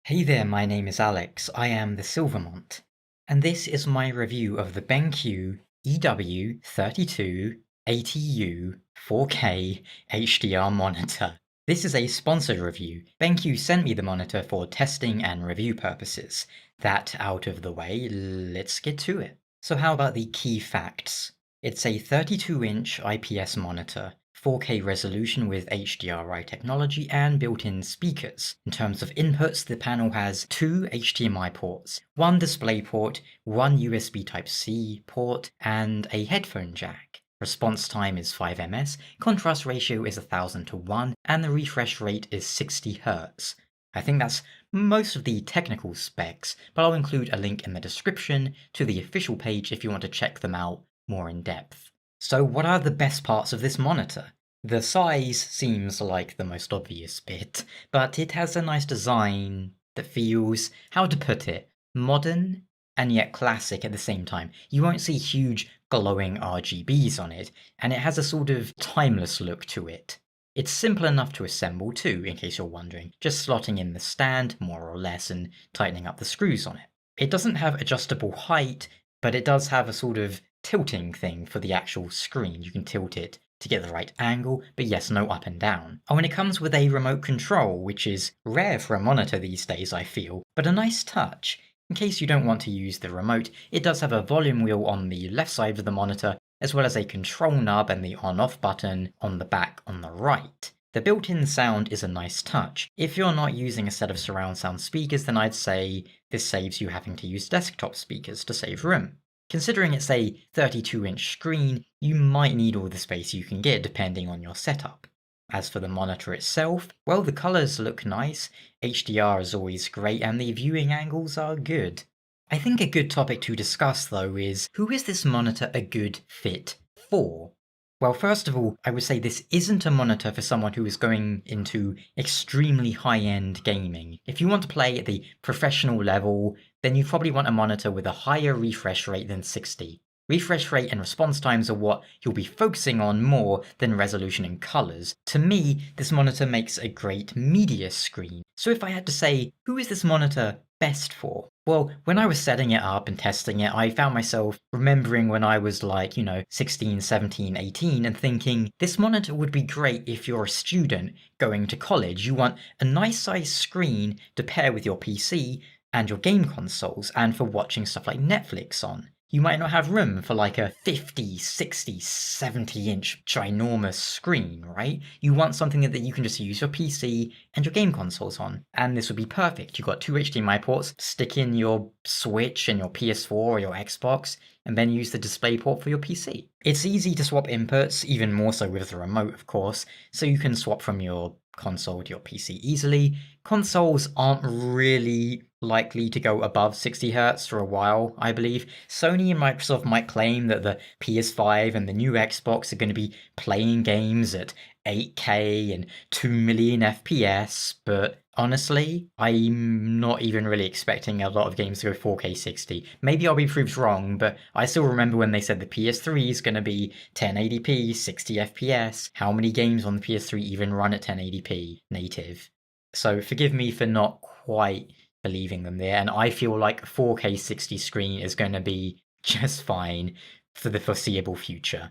Hey there, my name is Alex, I am the Silvermont, and this is my review of the BenQ EW3280U 4K HDR monitor. This is a sponsored review. BenQ sent me the monitor for testing and review purposes. That out of the way, let's get to it. So how about the key facts? It's a 32-inch IPS monitor, 4K resolution with HDRI technology and built-in speakers. In terms of inputs, the panel has two HDMI ports, one DisplayPort, one USB Type-C port, and a headphone jack. Response time is 5 ms, contrast ratio is 1000 to 1, and the refresh rate is 60 Hz. I think that's most of the technical specs, but I'll include a link in the description to the official page if you want to check them out more in depth. So what are the best parts of this monitor? The size seems like the most obvious bit, but it has a nice design that feels, how to put it, modern and yet classic at the same time. You won't see huge glowing RGBs on it, and it has a sort of timeless look to it. It's simple enough to assemble too, in case you're wondering, just slotting in the stand, more or less, and tightening up the screws on it. It doesn't have adjustable height, but it does have a sort of tilting thing for the actual screen. You can tilt it to get the right angle, but yes, no up and down. Oh, and it comes with a remote control, which is rare for a monitor these days, I feel, but a nice touch. In case you don't want to use the remote, it does have a volume wheel on the left side of the monitor, as well as a control knob and the on-off button on the back on the right. The built-in sound is a nice touch. If you're not using a set of surround sound speakers, then I'd say this saves you having to use desktop speakers to save room. Considering it's a 32-inch screen, you might need all the space you can get depending on your setup. As for the monitor itself, well, the colours look nice, HDR is always great, and the viewing angles are good. I think a good topic to discuss though is, who is this monitor a good fit for? Well, first of all, I would say this isn't a monitor for someone who is going into extremely high-end gaming. If you want to play at the professional level, then you probably want a monitor with a higher refresh rate than 60. Refresh rate and response times are what you'll be focusing on more than resolution and colours. To me, this monitor makes a great media screen. So if I had to say, who is this monitor best for? Well, when I was setting it up and testing it, I found myself remembering when I was like, 16, 17, 18 and thinking, this monitor would be great if you're a student going to college. You want a nice sized screen to pair with your PC and your game consoles and for watching stuff like Netflix on. You might not have room for like a 50, 60, 70-inch ginormous screen, right? You want something that you can just use your PC and your game consoles on, and this would be perfect. You've got two HDMI ports, stick in your Switch and your PS4 or your Xbox, and then use the DisplayPort for your PC. It's easy to swap inputs, even more so with the remote, of course, so you can swap from your console to your PC easily. Consoles aren't really likely to go above 60 Hz for a while, I believe. Sony and Microsoft might claim that the PS5 and the new Xbox are going to be playing games at 8K and 2 million FPS, but honestly, I'm not even really expecting a lot of games to go 4K 60. Maybe I'll be proved wrong, but I still remember when they said the PS3 is going to be 1080p, 60 FPS. How many games on the PS3 even run at 1080p native? So forgive me for not quite believing them there, and I feel like 4K 60 screen is going to be just fine for the foreseeable future.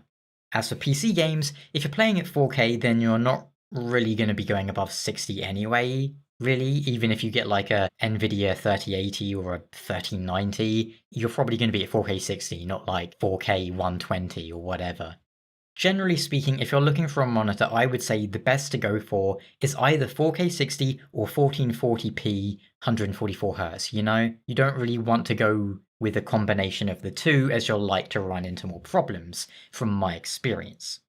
As for PC games, if you're playing at 4K, then you're not really going to be going above 60 anyway, really. Even if you get like a Nvidia 3080 or a 3090, you're probably going to be at 4K 60, not like 4K 120 or whatever. Generally speaking, if you're looking for a monitor, I would say the best to go for is either 4K 60 or 1440p 144Hz, You don't really want to go with a combination of the two, as you'll like to run into more problems, from my experience.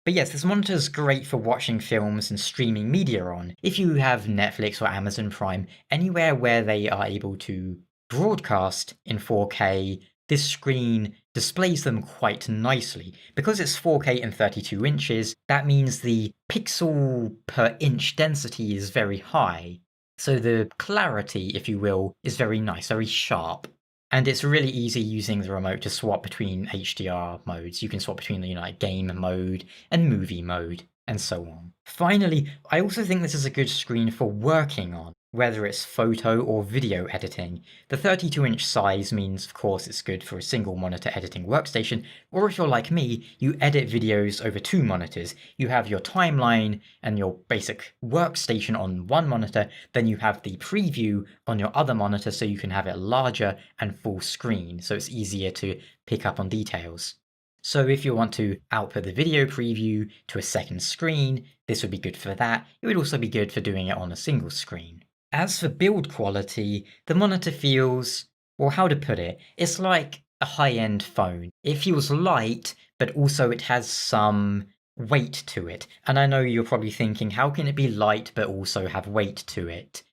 But yes, this monitor is great for watching films and streaming media on. If you have Netflix or Amazon Prime, anywhere where they are able to broadcast in 4K, this screen displays them quite nicely. Because it's 4K and 32 inches, that means the pixel per inch density is very high. So the clarity, if you will, is very nice, very sharp. And it's really easy using the remote to swap between HDR modes. You can swap between the game mode and movie mode, and so on. Finally, I also think this is a good screen for working on. whether it's photo or video editing. The 32-inch size means, of course, it's good for a single monitor editing workstation, or if you're like me, you edit videos over 2 monitors. You have your timeline and your basic workstation on one monitor, then you have the preview on your other monitor so you can have it larger and full screen, so it's easier to pick up on details. So if you want to output the video preview to a second screen, this would be good for that. It would also be good for doing it on a single screen. As for build quality, the monitor feels, well, how to put it? It's like a high-end phone. It feels light, but also it has some weight to it. And I know you're probably thinking, how can it be light but also have weight to it?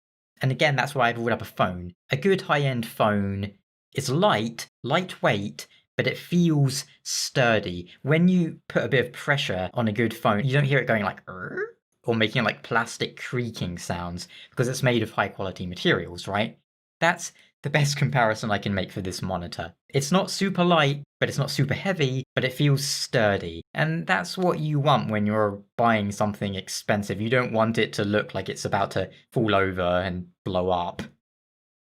And again, that's why I brought up a phone. A good high-end phone is lightweight, but it feels sturdy. When you put a bit of pressure on a good phone, you don't hear it going like, or making like plastic creaking sounds, because it's made of high quality materials, right? That's the best comparison I can make for this monitor. It's not super light, but it's not super heavy, but it feels sturdy. And that's what you want when you're buying something expensive. You don't want it to look like it's about to fall over and blow up.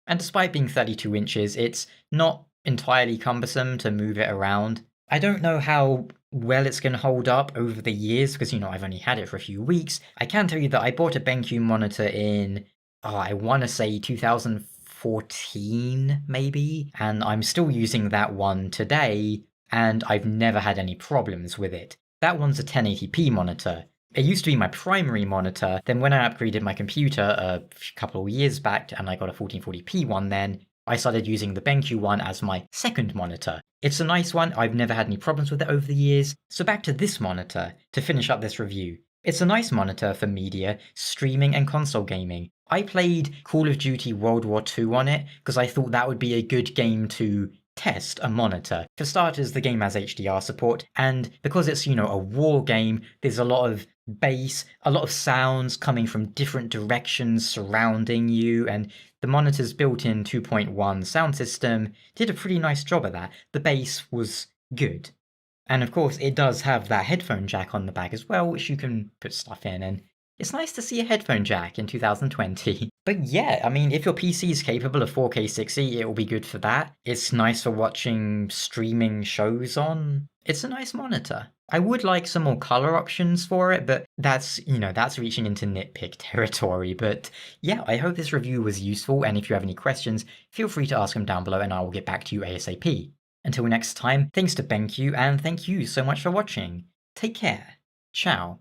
And despite being 32 inches, it's not entirely cumbersome to move it around. I don't know how well it's going to hold up over the years because, I've only had it for a few weeks. I can tell you that I bought a BenQ monitor in, I want to say 2014 maybe, and I'm still using that one today, and I've never had any problems with it. That one's a 1080p monitor. It used to be my primary monitor, then when I upgraded my computer a couple of years back and I got a 1440p one then, I started using the BenQ one as my second monitor. It's a nice one, I've never had any problems with it over the years. So back to this monitor, to finish up this review. It's a nice monitor for media, streaming and console gaming. I played Call of Duty World War II on it, because I thought that would be a good game to test a monitor. For starters, the game has HDR support, and because it's, a war game, there's a lot of bass, a lot of sounds coming from different directions surrounding you, and the monitor's built-in 2.1 sound system did a pretty nice job of that. The bass was good. And of course, it does have that headphone jack on the back as well, which you can put stuff in, and it's nice to see a headphone jack in 2020. But yeah, if your PC is capable of 4K 60, it will be good for that. It's nice for watching streaming shows on. It's a nice monitor. I would like some more color options for it, but that's reaching into nitpick territory. But yeah, I hope this review was useful, and if you have any questions, feel free to ask them down below and I will get back to you ASAP. Until next time, thanks to BenQ, and thank you so much for watching. Take care. Ciao.